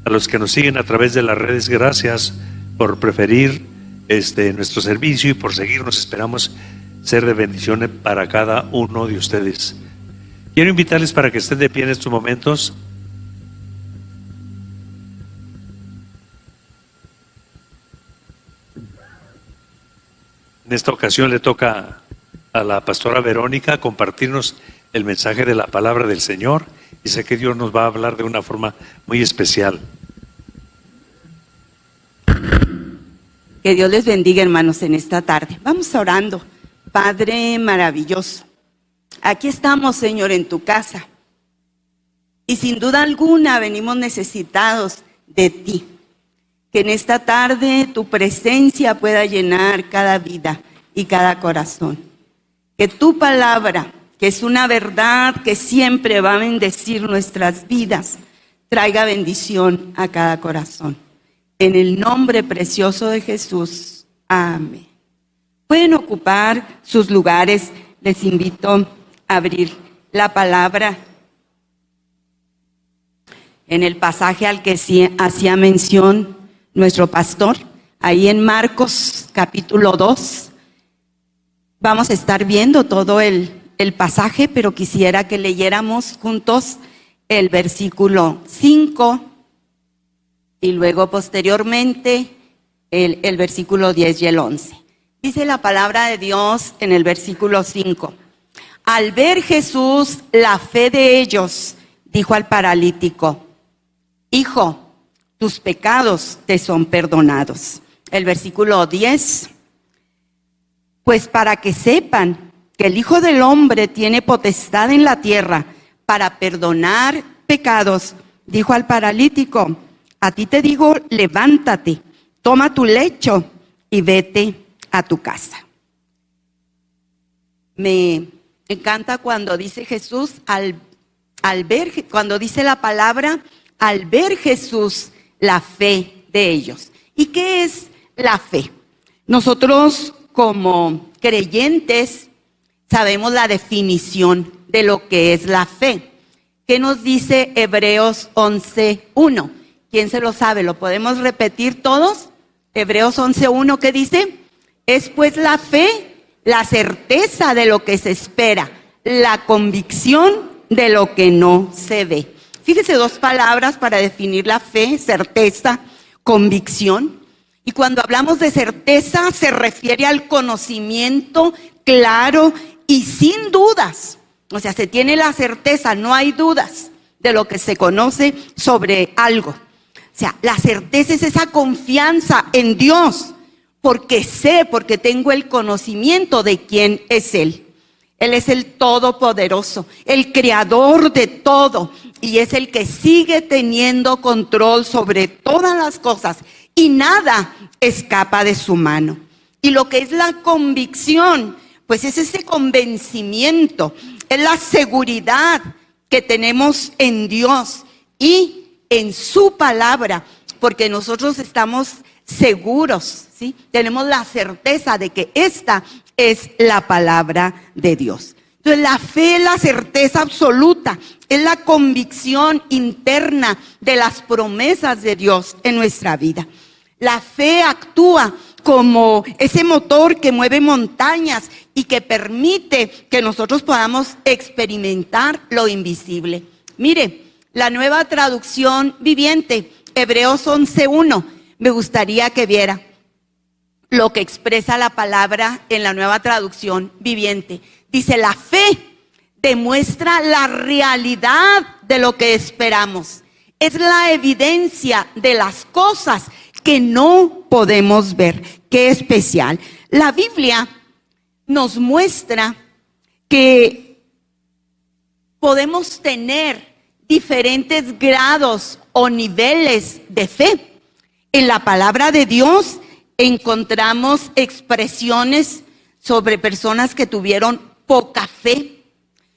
A los que nos siguen a través de las redes, gracias por preferir nuestro servicio y por seguirnos. Esperamos ser de bendición para cada uno de ustedes. Quiero invitarles para que estén de pie en estos momentos. En esta ocasión le toca a la pastora Verónica compartirnos el mensaje de la palabra del Señor, y sé que Dios nos va a hablar de una forma muy especial. Que Dios les bendiga, hermanos, en esta tarde. Vamos orando. Padre maravilloso, aquí estamos, Señor, en tu casa, y sin duda alguna venimos necesitados de ti. Que en esta tarde tu presencia pueda llenar cada vida y cada corazón. Que tu palabra, que es una verdad que siempre va a bendecir nuestras vidas, traiga bendición a cada corazón. En el nombre precioso de Jesús. Amén. Pueden ocupar sus lugares. Les invito a abrir la palabra en el pasaje al que hacía mención nuestro pastor, ahí en Marcos capítulo 2. Vamos a estar viendo todo el pasaje, pero quisiera que leyéramos juntos el versículo 5 y luego posteriormente el versículo 10 y el 11. Dice la palabra de Dios en el versículo 5. Al ver Jesús la fe de ellos, dijo al paralítico: Hijo, tus pecados te son perdonados. El versículo 10. Pues para que sepan que el Hijo del Hombre tiene potestad en la tierra para perdonar pecados, dijo al paralítico: a ti te digo, levántate, toma tu lecho y vete a tu casa. Me encanta cuando dice Jesús, cuando dice la palabra, al ver Jesús la fe de ellos. ¿Y qué es la fe? Nosotros como creyentes sabemos la definición de lo que es la fe. ¿Qué nos dice Hebreos 11:1? ¿Quién se lo sabe? ¿Lo podemos repetir todos? Hebreos 11:1, ¿qué dice? Es pues la fe, la certeza de lo que se espera, la convicción de lo que no se ve. Fíjese, dos palabras para definir la fe: certeza, convicción. Y cuando hablamos de certeza se refiere al conocimiento claro y sin dudas. O sea, se tiene la certeza, no hay dudas de lo que se conoce sobre algo. O sea, la certeza es esa confianza en Dios, porque porque tengo el conocimiento de quién es Él. Él es el Todopoderoso, el Creador de todo, y es el que sigue teniendo control sobre todas las cosas, y nada escapa de su mano. Y lo que es la convicción, pues es ese convencimiento, es la seguridad que tenemos en Dios y en su palabra, porque nosotros estamos seguros, ¿sí? Tenemos la certeza de que esta es la palabra de Dios. Entonces la fe es la certeza absoluta, es la convicción interna de las promesas de Dios en nuestra vida. La fe actúa como ese motor que mueve montañas y que permite que nosotros podamos experimentar lo invisible. Mire, la Nueva Traducción Viviente, Hebreos 11:1, me gustaría que viera lo que expresa la palabra en la Nueva Traducción Viviente. Dice: la fe demuestra la realidad de lo que esperamos. Es la evidencia de las cosas que no podemos ver. Qué especial. La Biblia nos muestra que podemos tener diferentes grados o niveles de fe. En la palabra de Dios encontramos expresiones sobre personas que tuvieron poca fe,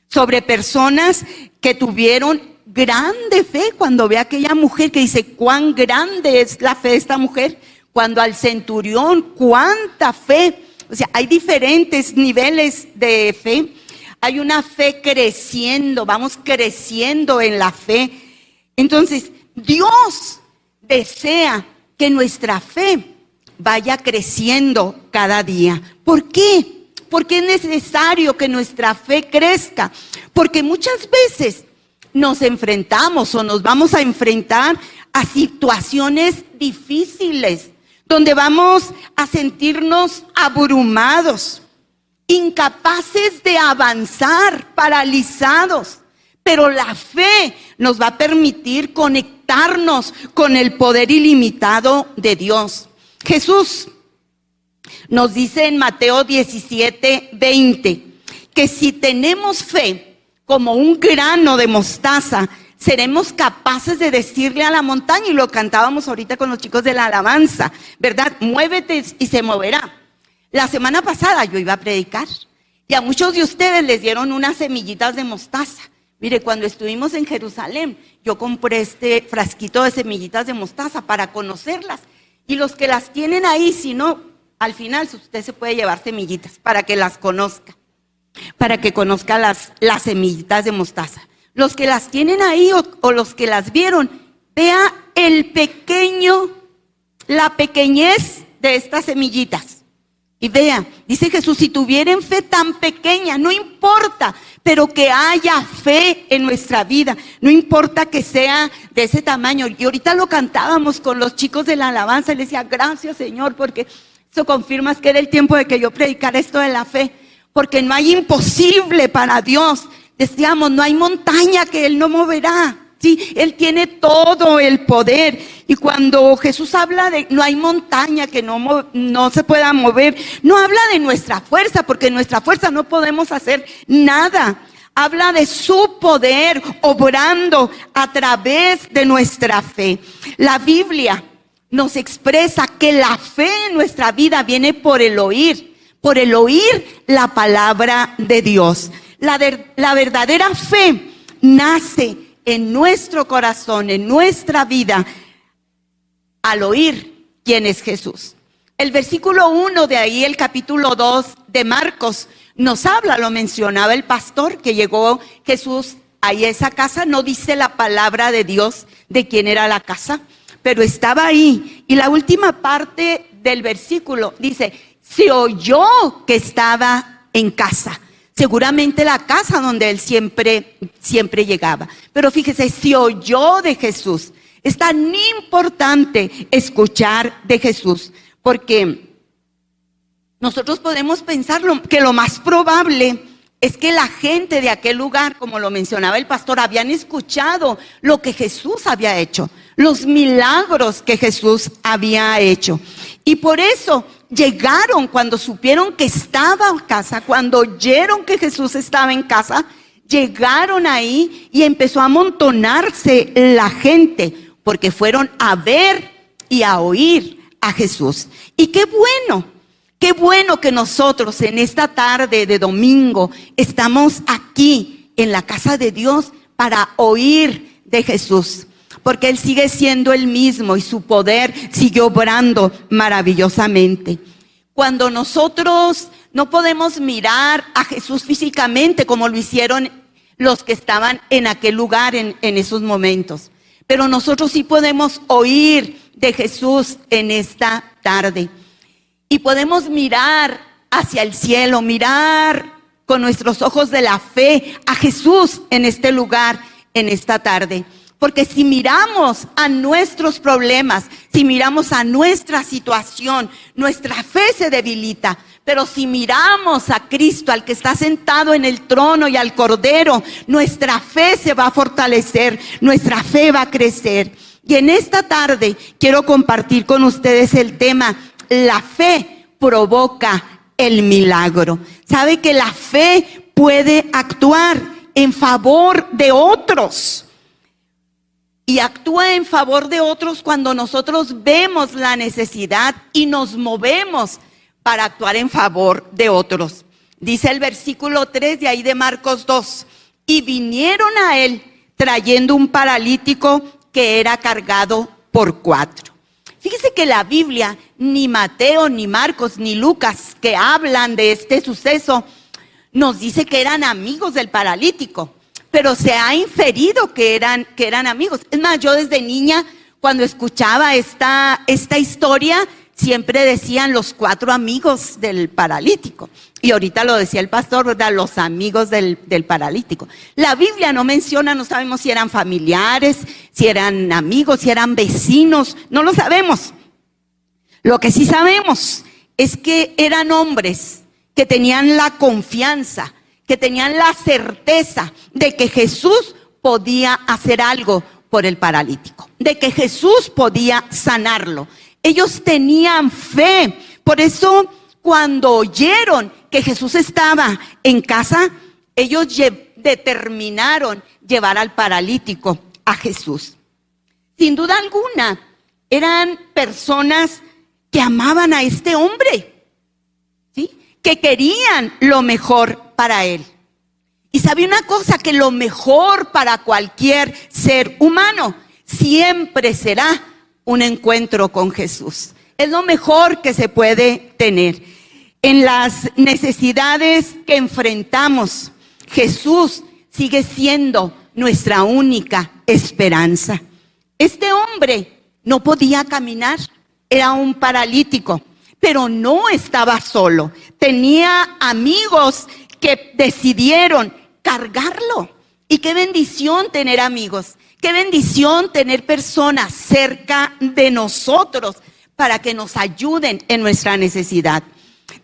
sobre personas que tuvieron grande fe. Cuando ve a aquella mujer que dice: cuán grande es la fe de esta mujer. Cuando al centurión, cuánta fe. O sea, hay diferentes niveles de fe. Hay una fe creciendo, vamos creciendo en la fe. Entonces, Dios desea que nuestra fe vaya creciendo cada día. ¿Por qué? Porque es necesario que nuestra fe crezca. Porque muchas veces nos enfrentamos o nos vamos a enfrentar a situaciones difíciles, donde vamos a sentirnos abrumados, incapaces de avanzar, paralizados. Pero la fe nos va a permitir conectarnos con el poder ilimitado de Dios. Jesús nos dice en Mateo 17:20 que si tenemos fe como un grano de mostaza, seremos capaces de decirle a la montaña, y lo cantábamos ahorita con los chicos de la alabanza, ¿verdad? Muévete y se moverá. La semana pasada yo iba a predicar y a muchos de ustedes les dieron unas semillitas de mostaza. Mire, cuando estuvimos en Jerusalén, yo compré este frasquito de semillitas de mostaza para conocerlas. Y los que las tienen ahí, si no, al final usted se puede llevar semillitas para que las conozca, para que conozca las semillitas de mostaza. Los que las tienen ahí o los que las vieron, vea la pequeñez de estas semillitas. Y vea, dice Jesús, si tuvieran fe tan pequeña, no importa, pero que haya fe en nuestra vida, no importa que sea de ese tamaño. Y ahorita lo cantábamos con los chicos de la alabanza y les decía, gracias Señor, porque eso confirmas que era el tiempo de que yo predicara esto de la fe, porque no hay imposible para Dios. Decíamos, no hay montaña que Él no moverá. Sí, Él tiene todo el poder. Y cuando Jesús habla de no hay montaña que no se pueda mover, no habla de nuestra fuerza, porque en nuestra fuerza no podemos hacer nada. Habla de su poder obrando a través de nuestra fe. La Biblia nos expresa que la fe en nuestra vida viene por el oír la palabra de Dios. La verdadera fe nace en nuestro corazón, en nuestra vida, al oír quién es Jesús. El versículo 1 de ahí, el capítulo 2 de Marcos, nos habla, lo mencionaba el pastor, que llegó Jesús ahí a esa casa. No dice la palabra de Dios de quién era la casa, pero estaba ahí. Y la última parte del versículo dice, se oyó que estaba en casa. Seguramente la casa donde él siempre llegaba. Pero fíjese, se oyó de Jesús. Es tan importante escuchar de Jesús, porque nosotros podemos pensar que lo más probable es que la gente de aquel lugar, como lo mencionaba el pastor, habían escuchado lo que Jesús había hecho, los milagros que Jesús había hecho. Y por eso llegaron cuando supieron que estaba en casa, cuando oyeron que Jesús estaba en casa, llegaron ahí y empezó a amontonarse la gente, porque fueron a ver y a oír a Jesús. Y qué bueno que nosotros en esta tarde de domingo estamos aquí en la casa de Dios para oír de Jesús, porque Él sigue siendo el mismo y su poder sigue obrando maravillosamente. Cuando nosotros no podemos mirar a Jesús físicamente como lo hicieron los que estaban en aquel lugar en esos momentos, pero nosotros sí podemos oír de Jesús en esta tarde. Y podemos mirar hacia el cielo, mirar con nuestros ojos de la fe a Jesús en este lugar, en esta tarde. Porque si miramos a nuestros problemas, si miramos a nuestra situación, nuestra fe se debilita. Pero si miramos a Cristo, al que está sentado en el trono, y al Cordero, nuestra fe se va a fortalecer, nuestra fe va a crecer. Y en esta tarde quiero compartir con ustedes el tema: la fe provoca el milagro. ¿Sabe que la fe puede actuar en favor de otros? Y actúa en favor de otros cuando nosotros vemos la necesidad y nos movemos para actuar en favor de otros. Dice el versículo 3 de ahí de Marcos 2. Y vinieron a él trayendo un paralítico que era cargado por 4. Fíjese que la Biblia, ni Mateo, ni Marcos, ni Lucas, que hablan de este suceso, nos dice que eran amigos del paralítico, pero se ha inferido que eran amigos. Es más, yo desde niña, cuando escuchaba esta historia, siempre decían los 4 amigos del paralítico. Y ahorita lo decía el pastor, ¿verdad? Los amigos del paralítico. La Biblia no menciona, no sabemos si eran familiares, si eran amigos, si eran vecinos, no lo sabemos. Lo que sí sabemos es que eran hombres que tenían la confianza, que tenían la certeza de que Jesús podía hacer algo por el paralítico, de que Jesús podía sanarlo. Ellos tenían fe. Por eso, cuando oyeron que Jesús estaba en casa, ellos determinaron llevar al paralítico a Jesús. Sin duda alguna, eran personas que amaban a este hombre, ¿sí? Que querían lo mejor para él. Y sabe una cosa, que lo mejor para cualquier ser humano siempre será un encuentro con Jesús. Es lo mejor que se puede tener. En las necesidades que enfrentamos, Jesús sigue siendo nuestra única esperanza. Este hombre no podía caminar, era un paralítico, pero no estaba solo. Tenía amigos que decidieron cargarlo. Y qué bendición tener amigos. Qué bendición tener personas cerca de nosotros para que nos ayuden en nuestra necesidad.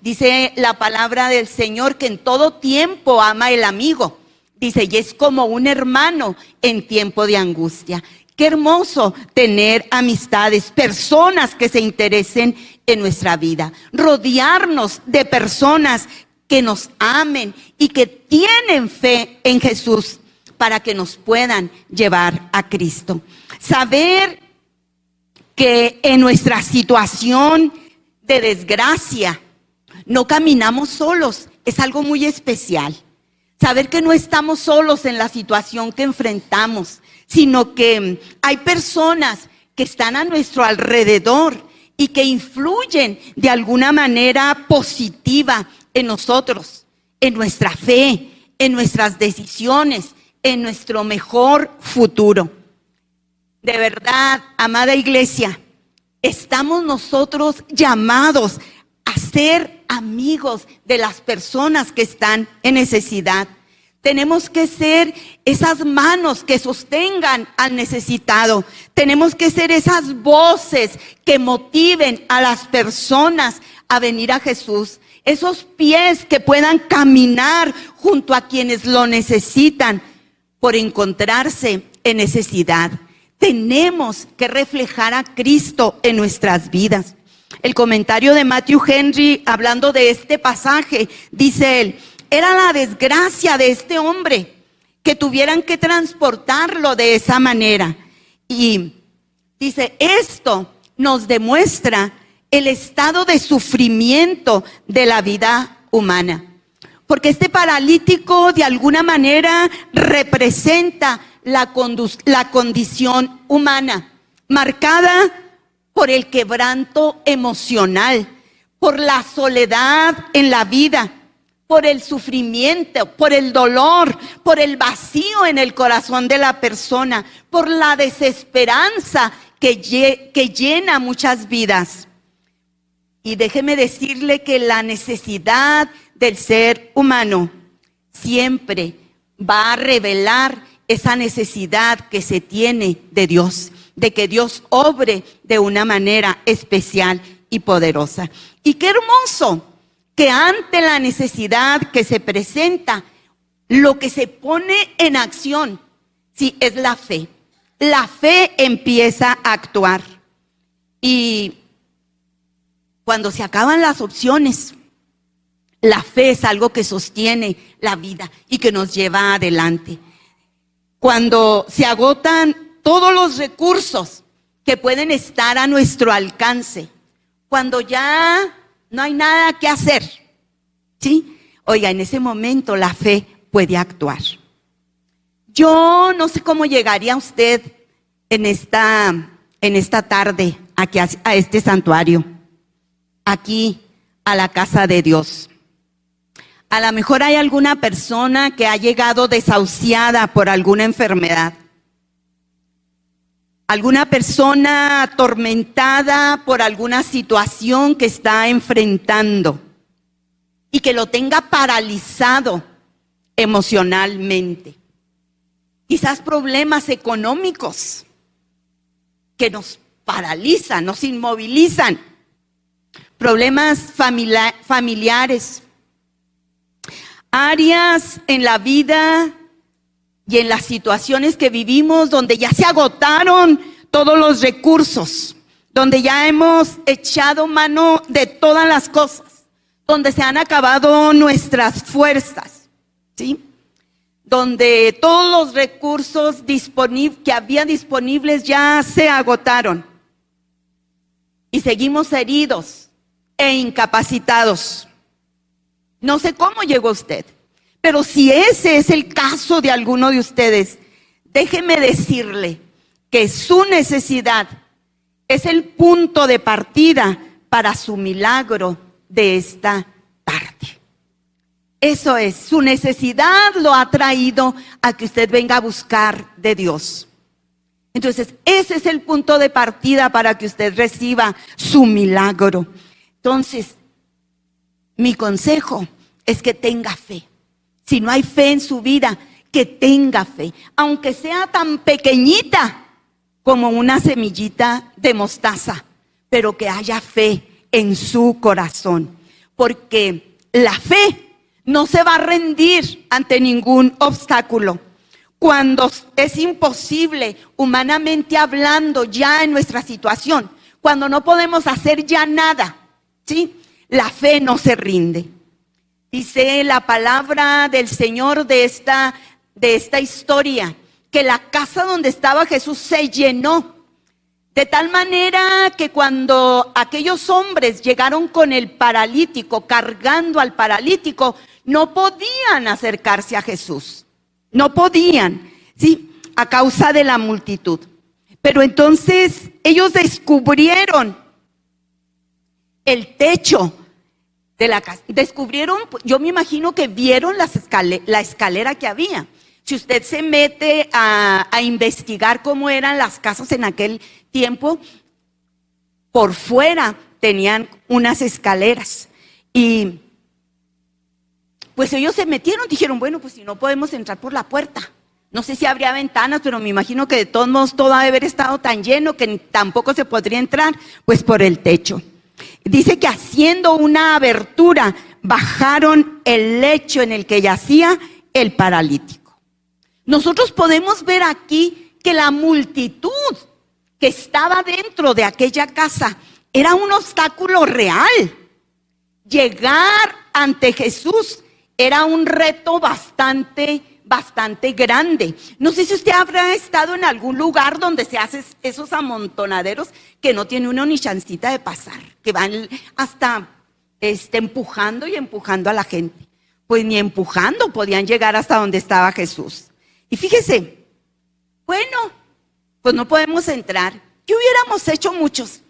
Dice la palabra del Señor que en todo tiempo ama el amigo. Dice, y es como un hermano en tiempo de angustia. Qué hermoso tener amistades, personas que se interesen en nuestra vida. Rodearnos de personas que nos amen y que tienen fe en Jesús, para que nos puedan llevar a Cristo. Saber que en nuestra situación de desgracia no caminamos solos es algo muy especial. Saber que no estamos solos en la situación que enfrentamos, sino que hay personas que están a nuestro alrededor y que influyen de alguna manera positiva en nosotros, en nuestra fe, en nuestras decisiones, en nuestro mejor futuro. De verdad, amada iglesia, estamos nosotros llamados a ser amigos de las personas que están en necesidad. Tenemos que ser esas manos que sostengan al necesitado. Tenemos que ser esas voces que motiven a las personas a venir a Jesús. Esos pies que puedan caminar junto a quienes lo necesitan por encontrarse en necesidad. Tenemos que reflejar a Cristo en nuestras vidas. El comentario de Matthew Henry, hablando de este pasaje, dice él: era la desgracia de este hombre que tuvieran que transportarlo de esa manera. Y dice, esto nos demuestra el estado de sufrimiento de la vida humana. Porque este paralítico de alguna manera representa la condición humana, marcada por el quebranto emocional, por la soledad en la vida, por el sufrimiento, por el dolor, por el vacío en el corazón de la persona, por la desesperanza que llena muchas vidas. Y déjeme decirle que la necesidad del ser humano siempre va a revelar esa necesidad que se tiene de Dios, de que Dios obre de una manera especial y poderosa. Y qué hermoso que ante la necesidad que se presenta, lo que se pone en acción, sí, es la fe. La fe empieza a actuar. Y cuando se acaban las opciones, la fe es algo que sostiene la vida y que nos lleva adelante. Cuando se agotan todos los recursos que pueden estar a nuestro alcance, cuando ya no hay nada que hacer, ¿sí? Oiga, en ese momento la fe puede actuar. Yo no sé cómo llegaría usted en esta tarde aquí a este santuario, aquí a la casa de Dios. A lo mejor hay alguna persona que ha llegado desahuciada por alguna enfermedad. alguna persona atormentada por alguna situación que está enfrentando y que lo tenga paralizado emocionalmente. Quizás problemas económicos que nos paralizan, nos inmovilizan. Problemas familiares. Áreas en la vida y en las situaciones que vivimos donde ya se agotaron todos los recursos, donde ya hemos echado mano de todas las cosas, donde se han acabado nuestras fuerzas, ¿sí? Donde todos los recursos que había disponibles ya se agotaron y seguimos heridos e incapacitados. No sé cómo llegó usted, pero si ese es el caso de alguno de ustedes, déjeme decirle que su necesidad es el punto de partida para su milagro de esta tarde. Eso es, su necesidad lo ha traído a que usted venga a buscar de Dios. Entonces, ese es el punto de partida para que usted reciba su milagro. Entonces, mi consejo es que tenga fe. Si no hay fe en su vida, que tenga fe, aunque sea tan pequeñita como una semillita de mostaza, pero que haya fe en su corazón, porque la fe no se va a rendir ante ningún obstáculo. Cuando es imposible, humanamente hablando, ya en nuestra situación, cuando no podemos hacer ya nada, ¿sí? La fe no se rinde. Dice la palabra del Señor de esta historia, que la casa donde estaba Jesús se llenó, de tal manera que cuando aquellos hombres llegaron con el paralítico, cargando al paralítico, no podían acercarse a Jesús. No podían, ¿sí? A causa de la multitud. Pero entonces ellos descubrieron el techo de la casa. Descubrieron, yo me imagino que vieron la escalera que había. Si usted se mete a investigar cómo eran las casas en aquel tiempo, por fuera tenían unas escaleras. Y pues ellos se metieron, dijeron, bueno, pues si no podemos entrar por la puerta. No sé si habría ventanas, pero me imagino que de todos modos todo ha de haber estado tan lleno que tampoco se podría entrar, pues por el techo. Dice que haciendo una abertura, bajaron el lecho en el que yacía el paralítico. Nosotros podemos ver aquí que la multitud que estaba dentro de aquella casa era un obstáculo real. Llegar ante Jesús era un reto bastante grande. No sé si usted habrá estado en algún lugar donde se hacen esos amontonaderos que no tiene uno ni chancita de pasar, que van hasta empujando y empujando a la gente. Pues ni empujando podían llegar hasta donde estaba Jesús. Y fíjese, bueno, pues no podemos entrar. ¿Qué hubiéramos hecho muchos?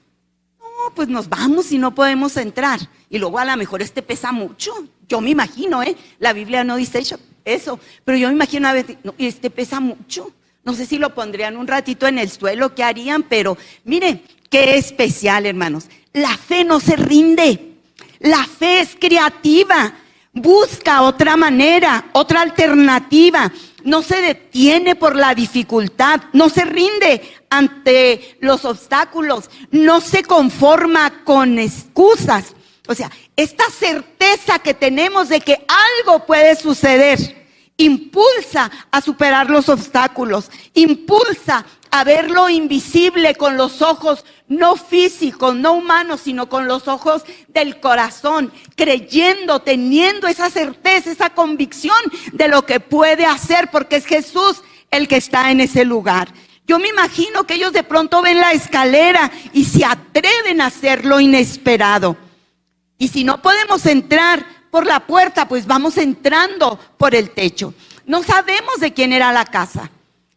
No, pues nos vamos y no podemos entrar. Y luego a lo mejor pesa mucho. Yo me imagino, la Biblia no dice eso, pero yo me imagino a veces, no, pesa mucho. No sé si lo pondrían un ratito en el suelo, qué harían, pero mire, qué especial, hermanos. La fe no se rinde. La fe es creativa. Busca otra manera, otra alternativa. No se detiene por la dificultad, no se rinde ante los obstáculos, no se conforma con excusas. O sea, esta certeza que tenemos de que algo puede suceder, impulsa a superar los obstáculos, impulsa a ver lo invisible con los ojos no físicos, no humanos, sino con los ojos del corazón, creyendo, teniendo esa certeza, esa convicción de lo que puede hacer, porque es Jesús el que está en ese lugar. Yo me imagino que ellos de pronto ven la escalera y se atreven a hacer lo inesperado. Y si no podemos entrar por la puerta, pues vamos entrando por el techo. No sabemos de quién era la casa.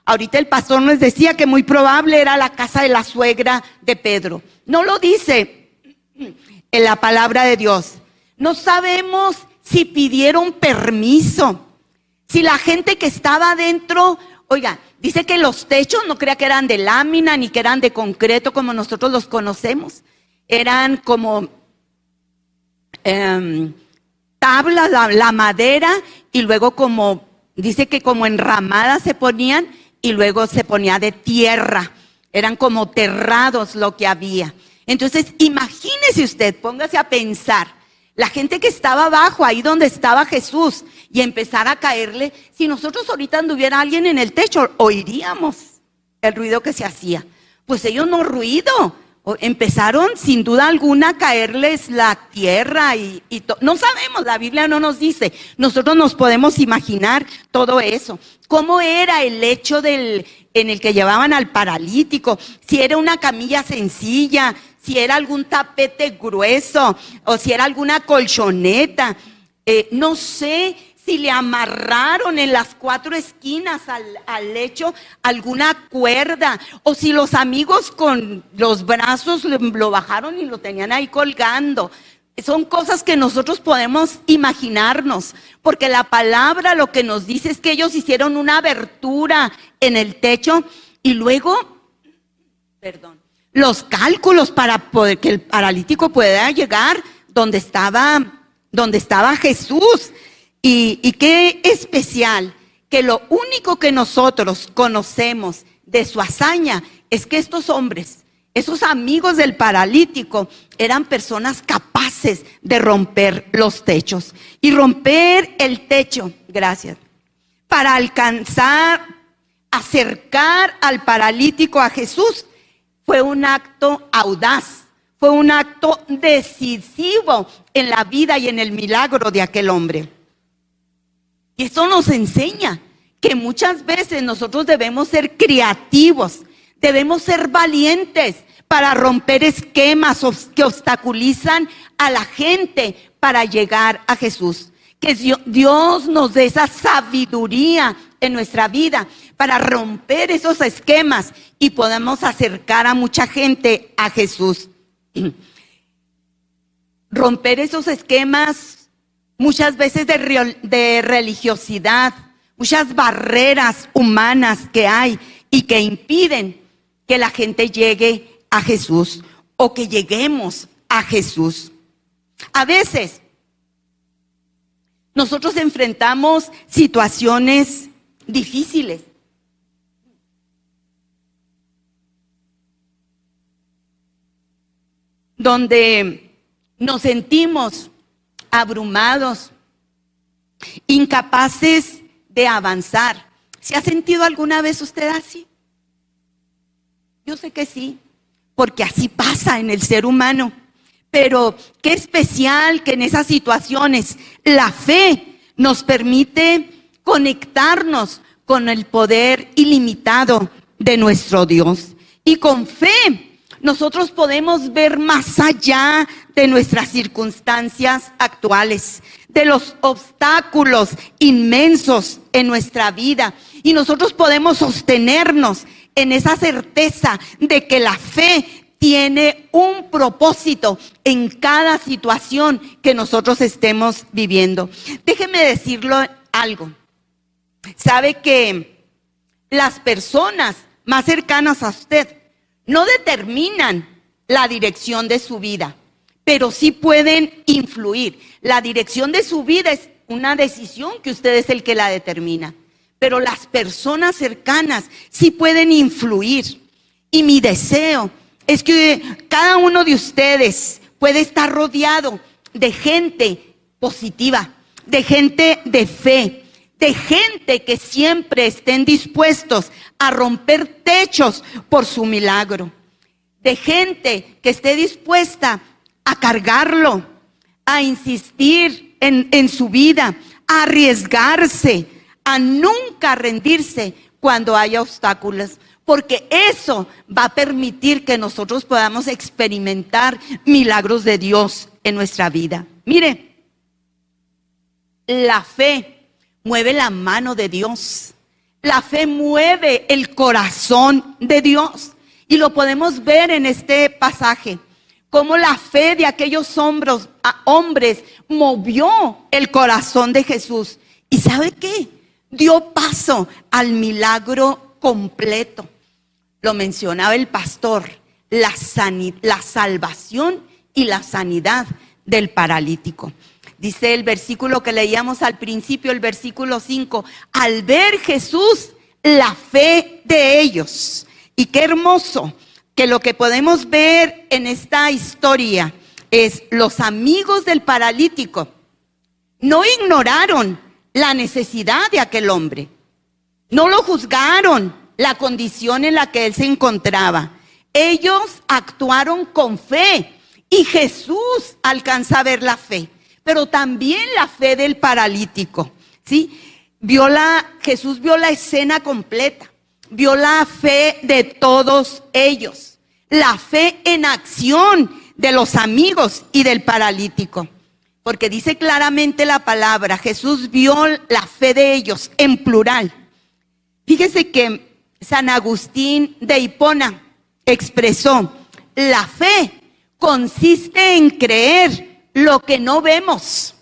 Ahorita el pastor nos decía que muy probable era la casa de la suegra de Pedro. No lo dice en la palabra de Dios. No sabemos si pidieron permiso, si la gente que estaba adentro Oiga, dice que los techos no crea que eran de lámina ni que eran de concreto como nosotros los conocemos. Eran como tablas, la madera, y luego como, dice que como enramadas se ponían y luego se ponía de tierra. Eran como terrados lo que había. Entonces, imagínese usted, póngase a pensar, la gente que estaba abajo, ahí donde estaba Jesús, y empezara a caerle. Si nosotros ahorita anduviera alguien en el techo, oiríamos el ruido que se hacía. Pues ellos no ruido, empezaron sin duda alguna a caerles la tierra no sabemos, la Biblia no nos dice. Nosotros nos podemos imaginar todo eso. ¿Cómo era el lecho en el que llevaban al paralítico? Si era una camilla sencilla, si era algún tapete grueso o si era alguna colchoneta. No sé si le amarraron en las 4 esquinas al lecho alguna cuerda, o si los amigos con los brazos lo bajaron y lo tenían ahí colgando. Son cosas que nosotros podemos imaginarnos, porque la palabra lo que nos dice es que ellos hicieron una abertura en el techo y luego, los cálculos para poder que el paralítico pueda llegar donde estaba Jesús. Y qué especial que lo único que nosotros conocemos de su hazaña es que estos hombres, esos amigos del paralítico, eran personas capaces de romper los techos. Y romper el techo, gracias, para acercar al paralítico a Jesús, fue un acto audaz, fue un acto decisivo en la vida y en el milagro de aquel hombre. Y eso nos enseña que muchas veces nosotros debemos ser creativos, debemos ser valientes para romper esquemas que obstaculizan a la gente para llegar a Jesús. Que Dios nos dé esa sabiduría en nuestra vida para romper esos esquemas y podamos acercar a mucha gente a Jesús. Romper esos esquemas muchas veces de religiosidad, muchas barreras humanas que hay y que impiden que la gente llegue a Jesús o que lleguemos a Jesús. A veces nosotros enfrentamos situaciones difíciles. Donde nos sentimos abrumados, incapaces de avanzar. ¿Se ha sentido alguna vez usted así? Yo sé que sí, porque así pasa en el ser humano. Pero qué especial que en esas situaciones la fe nos permite conectarnos con el poder ilimitado de nuestro Dios. Y con fe nosotros podemos ver más allá de nuestras circunstancias actuales, de los obstáculos inmensos en nuestra vida. Y nosotros podemos sostenernos en esa certeza de que la fe tiene un propósito en cada situación que nosotros estemos viviendo. Déjeme decirlo algo. Sabe que las personas más cercanas a usted no determinan la dirección de su vida, pero sí pueden influir. La dirección de su vida es una decisión que usted es el que la determina, pero las personas cercanas sí pueden influir. Y mi deseo es que cada uno de ustedes puede estar rodeado de gente positiva, de gente de fe, de gente que siempre estén dispuestos a romper techos por su milagro, de gente que esté dispuesta a cargarlo, a insistir en su vida, a arriesgarse, a nunca rendirse cuando haya obstáculos, porque eso va a permitir que nosotros podamos experimentar milagros de Dios en nuestra vida. Mire, la fe mueve la mano de Dios. La fe mueve el corazón de Dios. Y lo podemos ver en este pasaje. Cómo la fe de aquellos hombres movió el corazón de Jesús. ¿Y sabe qué? dio paso al milagro completo. Lo mencionaba el pastor, la salvación y la sanidad del paralítico. Dice el versículo que leíamos al principio, el versículo 5, al ver Jesús la fe de ellos. Y qué hermoso que lo que podemos ver en esta historia es los amigos del paralítico no ignoraron la necesidad de aquel hombre, no lo juzgaron la condición en la que él se encontraba. Ellos actuaron con fe y Jesús alcanza a ver la fe, pero también la fe del paralítico, ¿sí? Jesús vio la escena completa, vio la fe de todos ellos, la fe en acción de los amigos y del paralítico. Porque dice claramente la palabra, Jesús vio la fe de ellos en plural. Fíjese que San Agustín de Hipona expresó, la fe consiste en creer lo que no vemos.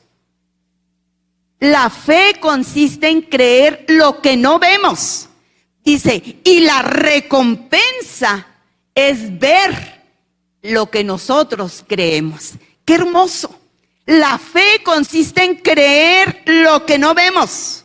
La fe consiste en creer lo que no vemos. Dice, y la recompensa es ver lo que nosotros creemos. ¡Qué hermoso! La fe consiste en creer lo que no vemos.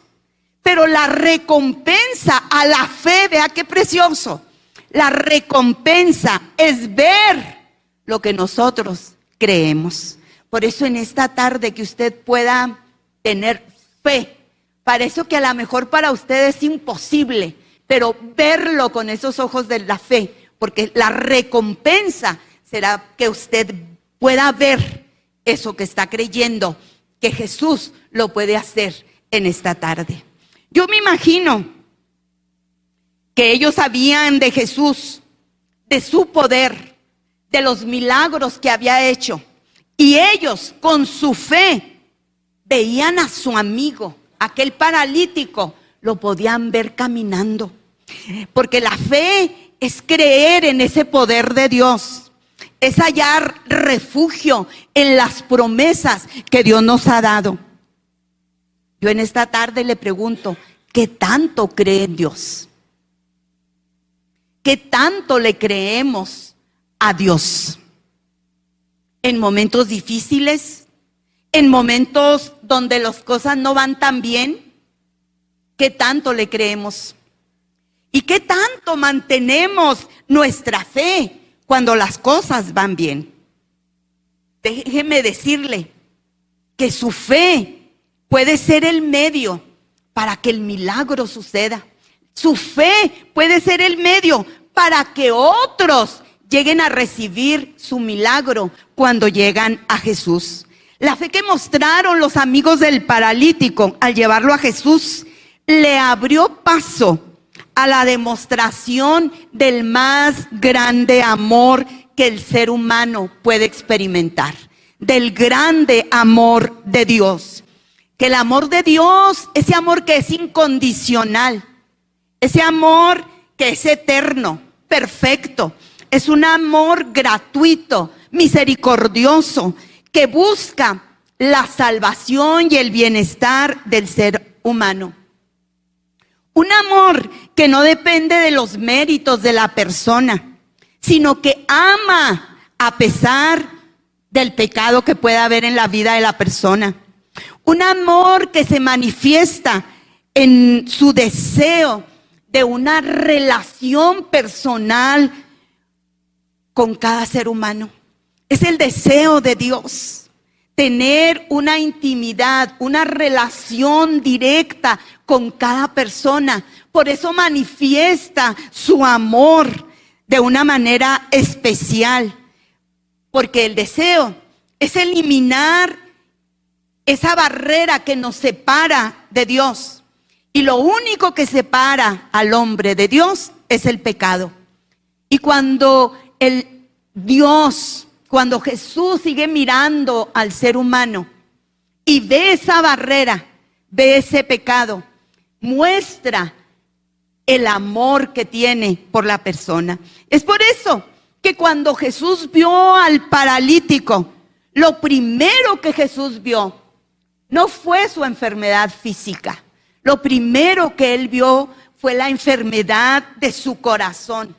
Pero la recompensa a la fe, vea qué precioso. La recompensa es ver lo que nosotros creemos. Por eso en esta tarde que usted pueda tener fe. Para eso que a lo mejor para usted es imposible, pero verlo con esos ojos de la fe. Porque la recompensa será que usted pueda ver eso que está creyendo, que Jesús lo puede hacer en esta tarde. Yo me imagino que ellos sabían de Jesús, de su poder, de los milagros que había hecho. Y ellos con su fe veían a su amigo, aquel paralítico, lo podían ver caminando. Porque la fe es creer en ese poder de Dios. Es hallar refugio en las promesas que Dios nos ha dado. Yo en esta tarde le pregunto, ¿qué tanto cree en Dios? ¿Qué tanto le creemos a Dios? En momentos difíciles, en momentos donde las cosas no van tan bien, ¿qué tanto le creemos? ¿Y qué tanto mantenemos nuestra fe cuando las cosas van bien? Déjeme decirle que su fe puede ser el medio para que el milagro suceda. Su fe puede ser el medio para que otros lleguen a recibir su milagro cuando llegan a Jesús. La fe que mostraron los amigos del paralítico al llevarlo a Jesús le abrió paso a la demostración del más grande amor que el ser humano puede experimentar, del grande amor de Dios. Que el amor de Dios, ese amor que es incondicional, ese amor que es eterno, perfecto, es un amor gratuito, misericordioso, que busca la salvación y el bienestar del ser humano. Un amor que no depende de los méritos de la persona, sino que ama a pesar del pecado que pueda haber en la vida de la persona. Un amor que se manifiesta en su deseo de una relación personal con cada ser humano. Es el deseo de Dios, tener una intimidad, una relación directa con cada persona. Por eso manifiesta su amor de una manera especial, porque el deseo es eliminar esa barrera que nos separa de Dios. Y lo único que separa al hombre de Dios es el pecado. Y cuando cuando Jesús sigue mirando al ser humano y ve esa barrera, ve ese pecado, muestra el amor que tiene por la persona. Es por eso que cuando Jesús vio al paralítico, lo primero que Jesús vio no fue su enfermedad física. Lo primero que él vio fue la enfermedad de su corazón.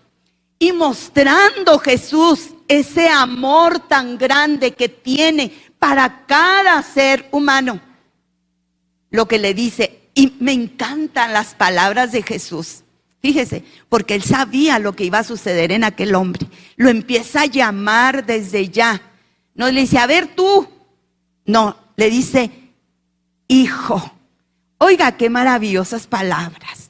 Y mostrando Jesús ese amor tan grande que tiene para cada ser humano, lo que le dice, y me encantan las palabras de Jesús, fíjese, porque él sabía lo que iba a suceder en aquel hombre. Lo empieza a llamar desde ya. No le dice, a ver tú. No, le dice, hijo. Oiga, qué maravillosas palabras.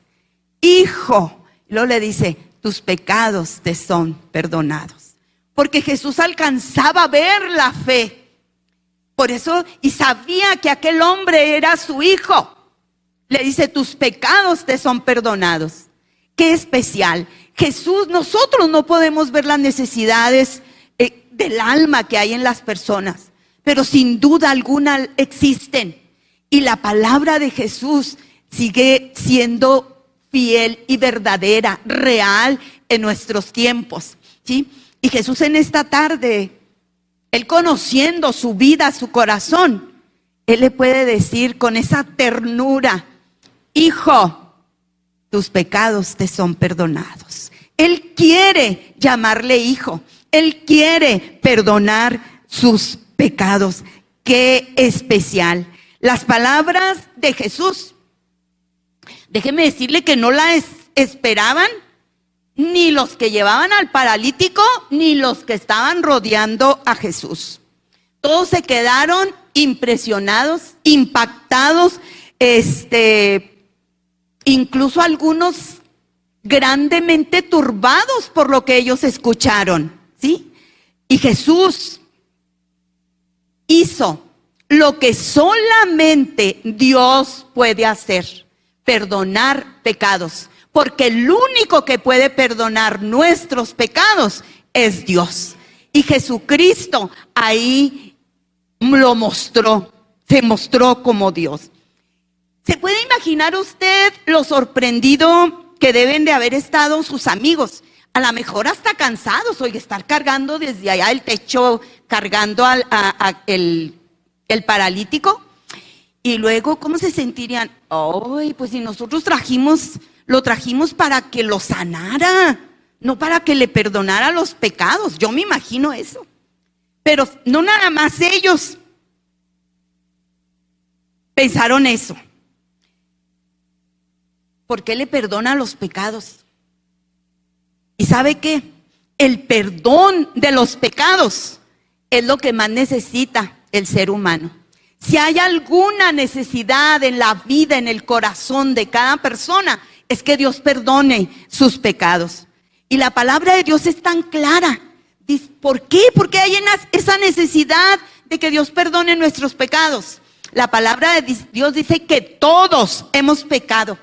Hijo. Y luego le dice, tus pecados te son perdonados. Porque Jesús alcanzaba a ver la fe. Por eso, y sabía que aquel hombre era su hijo. Le dice, tus pecados te son perdonados. Qué especial. Jesús, nosotros no podemos ver las necesidades del alma que hay en las personas, pero sin duda alguna existen. Y la palabra de Jesús sigue siendo fiel y verdadera, real en nuestros tiempos, ¿sí? Y Jesús en esta tarde, él conociendo su vida, su corazón, él le puede decir con esa ternura, hijo, tus pecados te son perdonados. Él quiere llamarle hijo. Él quiere perdonar sus pecados. Qué especial. Las palabras de Jesús, déjeme decirle que no las esperaban ni los que llevaban al paralítico, ni los que estaban rodeando a Jesús. Todos se quedaron impresionados, impactados, incluso algunos grandemente turbados por lo que ellos escucharon, ¿sí? Y Jesús hizo lo que solamente Dios puede hacer, perdonar pecados, porque el único que puede perdonar nuestros pecados es Dios. Y Jesucristo ahí lo mostró, se mostró como Dios. ¿Se puede imaginar usted lo sorprendido que deben de haber estado sus amigos? A lo mejor hasta cansados, oye, estar cargando desde allá el techo, cargando el paralítico. Y luego, ¿cómo se sentirían? Ay, pues si nosotros lo trajimos para que lo sanara, no para que le perdonara los pecados. Yo me imagino eso. Pero no nada más ellos pensaron eso. ¿Por qué le perdona los pecados? ¿Y sabe qué? El perdón de los pecados es lo que más necesita el ser humano. Si hay alguna necesidad en la vida, en el corazón de cada persona, es que Dios perdone sus pecados. Y la palabra de Dios es tan clara. ¿Por qué? Porque hay esa necesidad de que Dios perdone nuestros pecados. La palabra de Dios dice que todos hemos pecado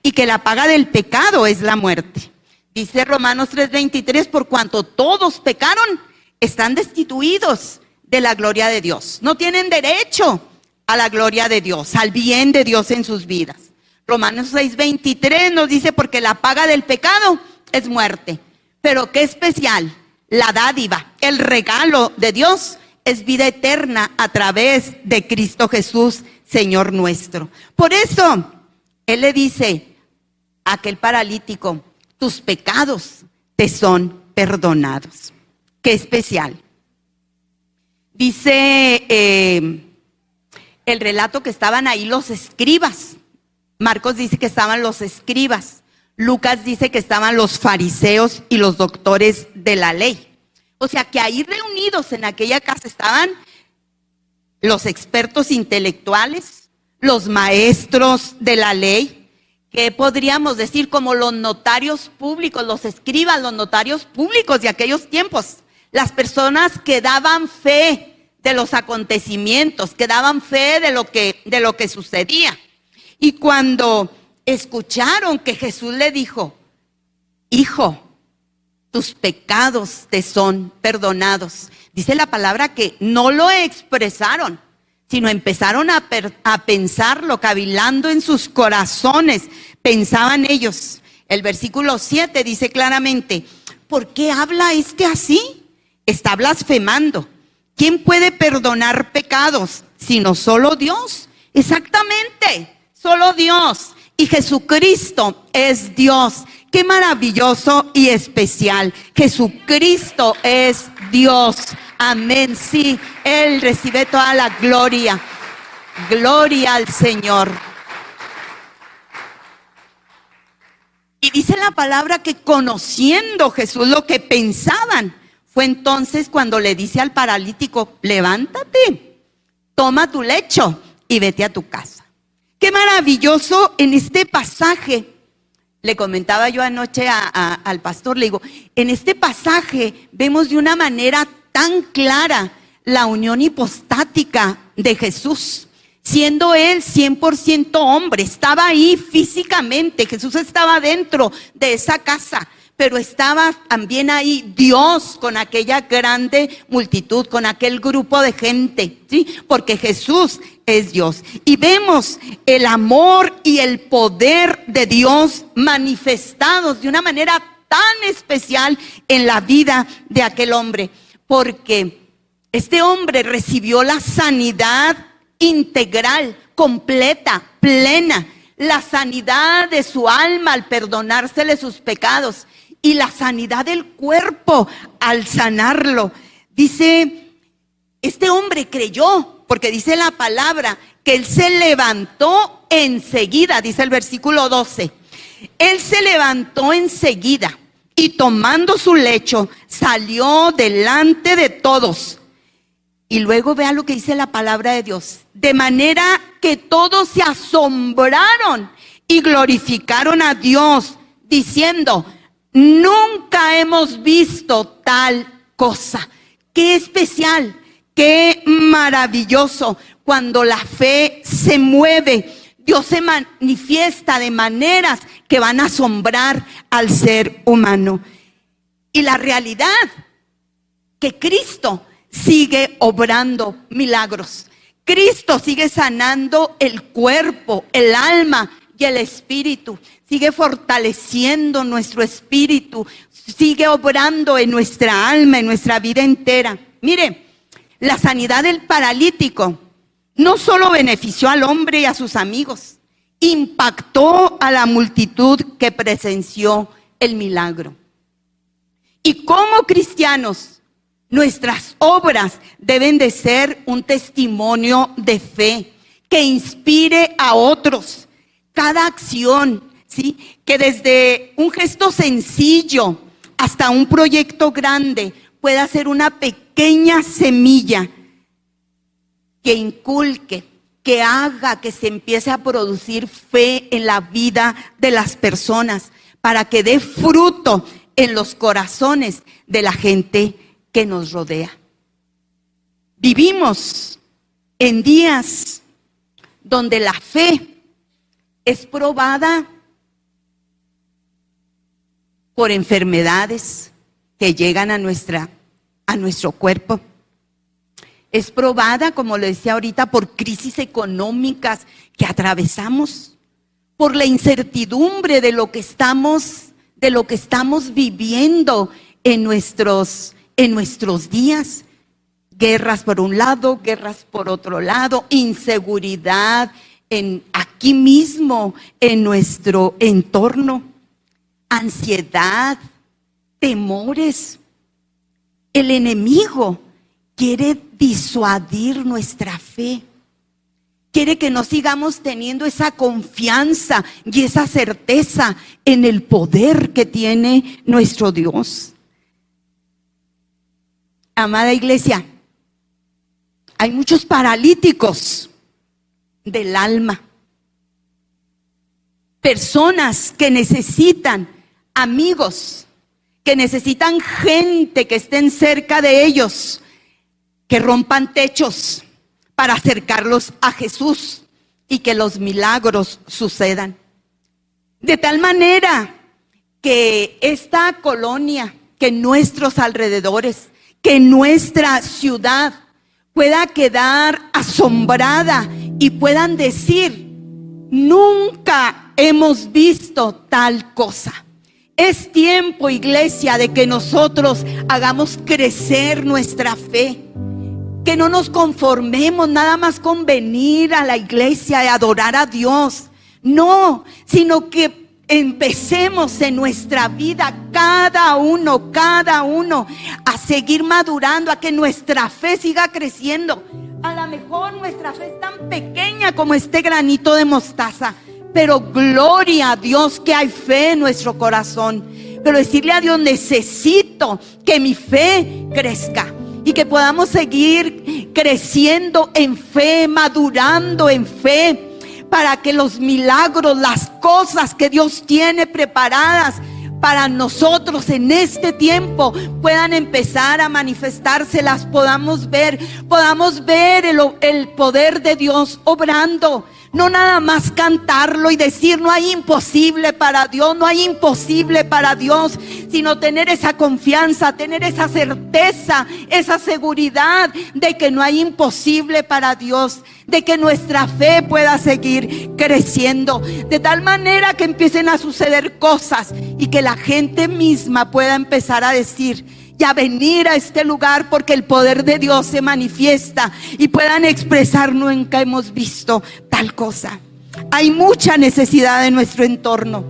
y que la paga del pecado es la muerte. Dice Romanos 3:23, por cuanto todos pecaron, están destituidos de la gloria de Dios. No tienen derecho a la gloria de Dios, al bien de Dios en sus vidas. Romanos 6:23 nos dice, porque la paga del pecado es muerte. Pero qué especial, la dádiva, el regalo de Dios es vida eterna a través de Cristo Jesús, Señor nuestro. Por eso, Él le dice a aquel paralítico, tus pecados te son perdonados. Qué especial. Dice el relato que estaban ahí los escribas. Marcos dice que estaban los escribas. Lucas dice que estaban los fariseos y los doctores de la ley. O sea que ahí reunidos en aquella casa estaban los expertos intelectuales, los maestros de la ley, que podríamos decir como los notarios públicos, los escribas, los notarios públicos de aquellos tiempos. Las personas que daban fe de los acontecimientos, que daban fe de lo que sucedía. Y cuando escucharon que Jesús le dijo, hijo, tus pecados te son perdonados. Dice la palabra que no lo expresaron, sino empezaron a pensarlo, cavilando en sus corazones. Pensaban ellos. El versículo 7 dice claramente, ¿por qué habla este así? Está blasfemando. ¿Quién puede perdonar pecados sino solo Dios? Exactamente, solo Dios. Y Jesucristo es Dios. Qué maravilloso y especial. Jesucristo es Dios. Amén. Sí, Él recibe toda la gloria. Gloria al Señor. Y dice la palabra que conociendo Jesús lo que pensaban, fue entonces cuando le dice al paralítico: levántate, toma tu lecho y vete a tu casa. Qué maravilloso en este pasaje. Le comentaba yo anoche al pastor, le digo, en este pasaje vemos de una manera tan clara la unión hipostática de Jesús, siendo Él 100% hombre. Estaba ahí físicamente, Jesús estaba dentro de esa casa, pero estaba también ahí Dios con aquella grande multitud, con aquel grupo de gente, ¿sí? Porque Jesús es Dios. Y vemos el amor y el poder de Dios manifestados de una manera tan especial en la vida de aquel hombre, porque este hombre recibió la sanidad integral, completa, plena, la sanidad de su alma al perdonársele sus pecados y la sanidad del cuerpo al sanarlo. Dice, este hombre creyó, porque dice la palabra que él se levantó enseguida, dice el versículo 12. Él se levantó enseguida y tomando su lecho salió delante de todos. Y luego vea lo que dice la palabra de Dios. De manera que todos se asombraron y glorificaron a Dios, diciendo: nunca hemos visto tal cosa. Qué especial, qué maravilloso cuando la fe se mueve. Dios se manifiesta de maneras que van a asombrar al ser humano. Y la realidad, que Cristo sigue obrando milagros. Cristo sigue sanando el cuerpo, el alma y el espíritu. Sigue fortaleciendo nuestro espíritu. Sigue obrando en nuestra alma, en nuestra vida entera. Mire, la sanidad del paralítico no solo benefició al hombre y a sus amigos, impactó a la multitud que presenció el milagro. Y como cristianos, nuestras obras deben de ser un testimonio de fe que inspire a otros. Cada acción, ¿sí?, que desde un gesto sencillo hasta un proyecto grande pueda ser una pequeña semilla que inculque, que haga que se empiece a producir fe en la vida de las personas, para que dé fruto en los corazones de la gente que nos rodea. Vivimos en días donde la fe es probada por enfermedades que llegan a nuestro cuerpo. Es probada, como le decía ahorita, por crisis económicas que atravesamos, por la incertidumbre de lo que estamos viviendo en nuestros días. Guerras por un lado, guerras por otro lado, inseguridad aquí mismo en nuestro entorno, ansiedad, temores. El enemigo quiere disuadir nuestra fe. Quiere que no sigamos teniendo esa confianza y esa certeza en el poder que tiene nuestro Dios. Amada iglesia, hay muchos paralíticos del alma. Personas que necesitan amigos, que necesitan gente que estén cerca de ellos, que rompan techos para acercarlos a Jesús y que los milagros sucedan. De tal manera que esta colonia, que nuestros alrededores, que nuestra ciudad pueda quedar asombrada y puedan decir: nunca hemos visto tal cosa. Es tiempo, iglesia, de que nosotros hagamos crecer nuestra fe. Que no nos conformemos nada más con venir a la iglesia y adorar a Dios, No, sino que empecemos en nuestra vida cada uno, a seguir madurando, a que nuestra fe siga creciendo. A lo mejor nuestra fe es tan pequeña como este granito de mostaza, pero gloria a Dios que hay fe en nuestro corazón. Pero decirle a Dios: necesito que mi fe crezca y que podamos seguir creciendo en fe, madurando en fe, para que los milagros, las cosas que Dios tiene preparadas para nosotros en este tiempo puedan empezar a manifestarse, las podamos ver el poder de Dios obrando. No nada más cantarlo y decir: no hay imposible para Dios, no hay imposible para Dios, sino tener esa confianza, tener esa certeza, esa seguridad de que no hay imposible para Dios, de que nuestra fe pueda seguir creciendo, de tal manera que empiecen a suceder cosas y que la gente misma pueda empezar a decir y a venir a este lugar, porque el poder de Dios se manifiesta, y puedan expresar: nunca hemos visto tal cosa. Hay mucha necesidad en nuestro entorno.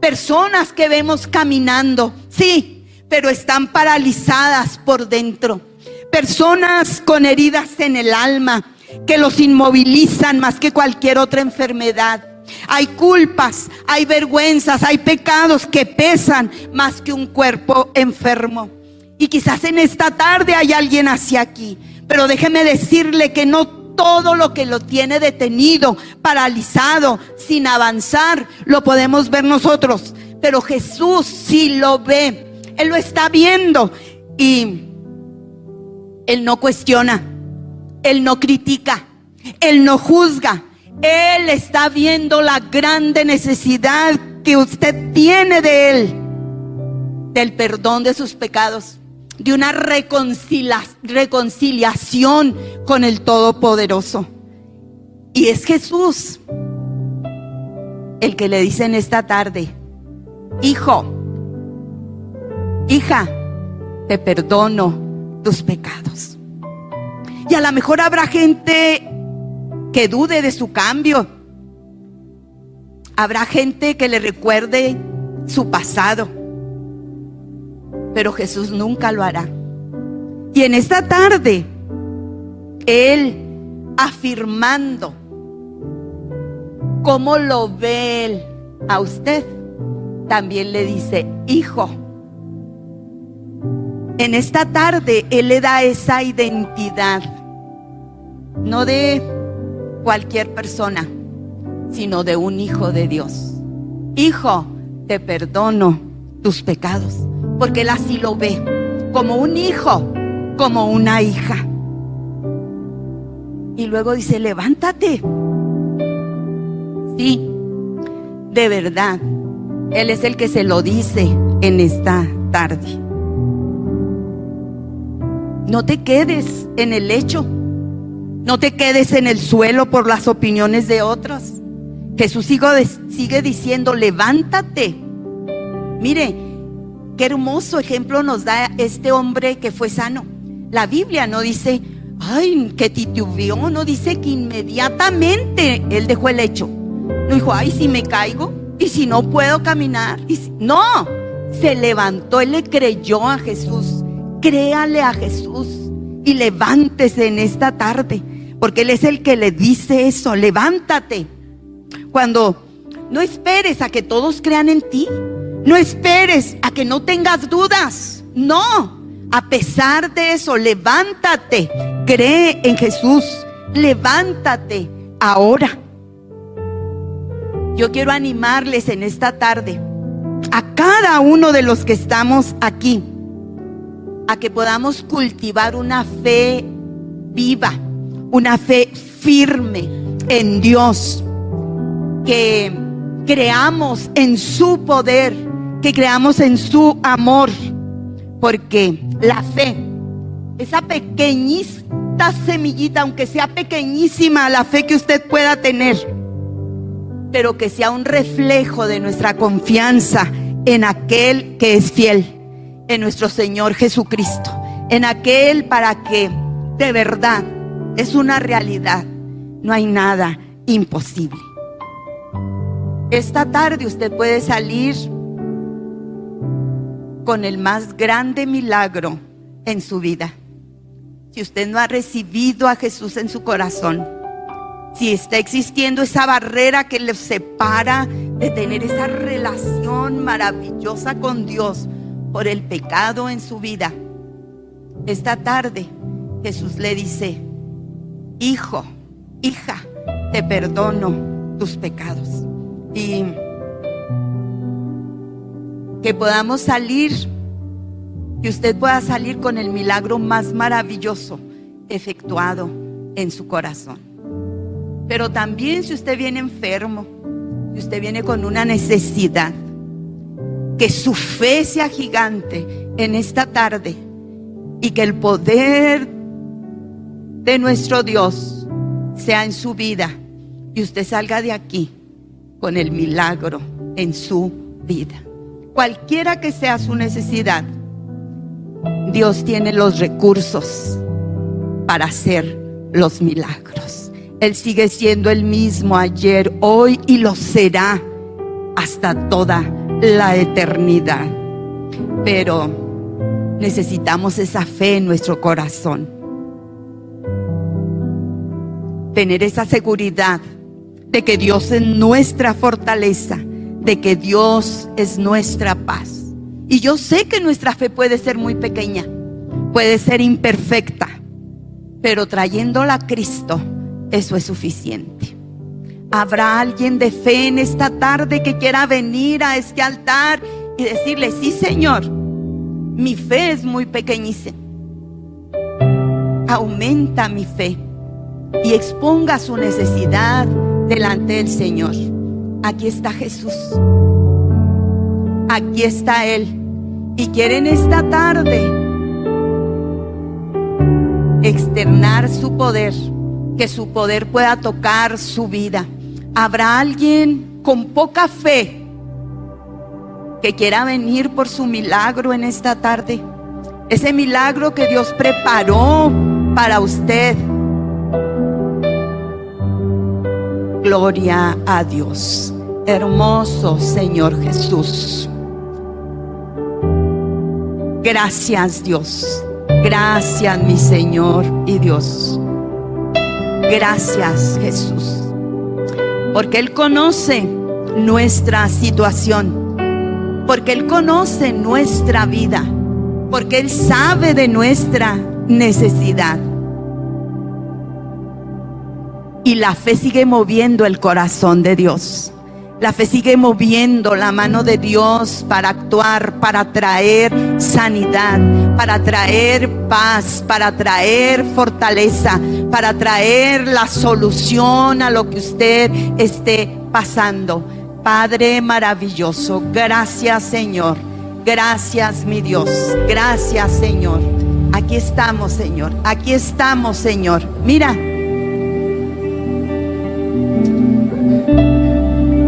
Personas que vemos caminando, sí, pero están paralizadas por dentro. Personas con heridas en el alma que los inmovilizan más que cualquier otra enfermedad. Hay culpas, hay vergüenzas, hay pecados que pesan más que un cuerpo enfermo. Y quizás en esta tarde hay alguien hacia aquí, pero déjeme decirle que no todo lo que lo tiene detenido, paralizado, sin avanzar, lo podemos ver nosotros. Pero Jesús sí lo ve, Él lo está viendo, y Él no cuestiona, Él no critica, Él no juzga. Él está viendo la grande necesidad que usted tiene de Él, del perdón de sus pecados, de una reconciliación con el Todopoderoso. Y es Jesús el que le dice en esta tarde: hijo, hija, te perdono tus pecados. Y a lo mejor habrá gente que dude de su cambio. Habrá gente que le recuerde su pasado, pero Jesús nunca lo hará. Y en esta tarde, Él, afirmando cómo lo ve Él a usted, también le dice: hijo. En esta tarde Él le da esa identidad, no de cualquier persona, sino de un hijo de Dios. Hijo, te perdono tus pecados, porque Él así lo ve, como un hijo, como una hija. Y luego dice: levántate. Sí, de verdad, Él es el que se lo dice en esta tarde. No te quedes en el lecho, no te quedes en el suelo por las opiniones de otros. Jesús sigue diciendo: levántate. Mire, qué hermoso ejemplo nos da este hombre que fue sano. La Biblia no dice: ay, que titubeó, no dice que inmediatamente él dejó el lecho. No dijo: ay, si me caigo, y si no puedo caminar. No, se levantó, él le creyó a Jesús. Créale a Jesús y levántese en esta tarde, porque Él es el que le dice eso: levántate. Cuando no esperes a que todos crean en ti, no esperes a que no tengas dudas. No, a pesar de eso, levántate, cree en Jesús, levántate ahora. Yo quiero animarles en esta tarde, a cada uno de los que estamos aquí, a que podamos cultivar una fe viva, una fe firme en Dios, que creamos en su poder, que creamos en su amor, porque la fe, esa pequeñita semillita, aunque sea pequeñísima la fe que usted pueda tener, pero que sea un reflejo de nuestra confianza en aquel que es fiel, en nuestro Señor Jesucristo, en aquel para que de verdad es una realidad, no hay nada imposible. esta tarde usted puede salir con el más grande milagro en su vida. Si usted no ha recibido a Jesús en su corazón, si está existiendo esa barrera que le separa de tener esa relación maravillosa con Dios por el pecado en su vida, esta tarde Jesús le dice: hijo, hija, te perdono tus pecados. Y que podamos salir, que usted pueda salir con el milagro más maravilloso efectuado en su corazón. Pero también, si usted viene enfermo, si usted viene con una necesidad, que su fe sea gigante en esta tarde y que el poder de nuestro Dios sea en su vida y usted salga de aquí con el milagro en su vida. Cualquiera que sea su necesidad, Dios tiene los recursos para hacer los milagros. Él sigue siendo el mismo ayer, hoy y lo será hasta toda la eternidad. Pero necesitamos esa fe en nuestro corazón, tener esa seguridad de que Dios es nuestra fortaleza, de que Dios es nuestra paz. Y yo sé que nuestra fe puede ser muy pequeña, puede ser imperfecta, pero trayéndola a Cristo, eso es suficiente. ¿Habrá alguien de fe en esta tarde que quiera venir a este altar y decirle: sí, Señor, mi fe es muy pequeñísima, aumenta mi fe? Y exponga su necesidad delante del Señor. Aquí está Jesús, aquí está Él, y quiere en esta tarde externar su poder, que su poder pueda tocar su vida. ¿Habrá alguien con poca fe que quiera venir por su milagro en esta tarde? Ese milagro que Dios preparó para usted. Gloria a Dios. Hermoso Señor Jesús. Gracias, Dios. Gracias, mi Señor y Dios. Gracias, Jesús. Porque Él conoce nuestra situación, porque Él conoce nuestra vida, porque Él sabe de nuestra necesidad. Y la fe sigue moviendo el corazón de Dios. La fe sigue moviendo la mano de Dios para actuar, para traer sanidad, para traer paz, para traer fortaleza, para traer la solución a lo que usted esté pasando. Padre maravilloso, gracias, Señor. Gracias, mi Dios. Gracias, Señor. Aquí estamos, Señor. Aquí estamos, Señor. Mira.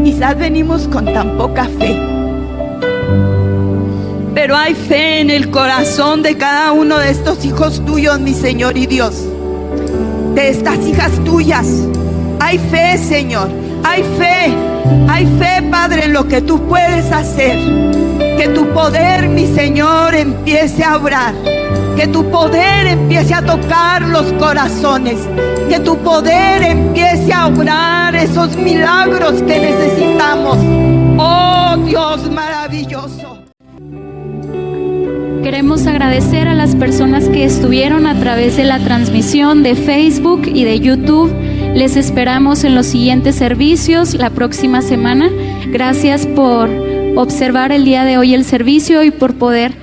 Quizás venimos con tan poca fe, pero hay fe en el corazón de cada uno de estos hijos tuyos, mi Señor y Dios, de estas hijas tuyas. Hay fe, Señor, hay fe, Padre, en lo que tú puedes hacer. Que tu poder, mi Señor, empiece a obrar, que tu poder empiece a tocar los corazones, que tu poder empiece a obrar esos milagros que necesitamos. Oh Dios maravilloso. Queremos agradecer a las personas que estuvieron a través de la transmisión de Facebook y de YouTube. Les esperamos en los siguientes servicios la próxima semana. Gracias por observar el día de hoy el servicio y por poder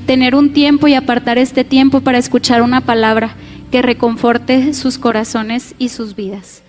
tener un tiempo y apartar este tiempo para escuchar una palabra que reconforte sus corazones y sus vidas.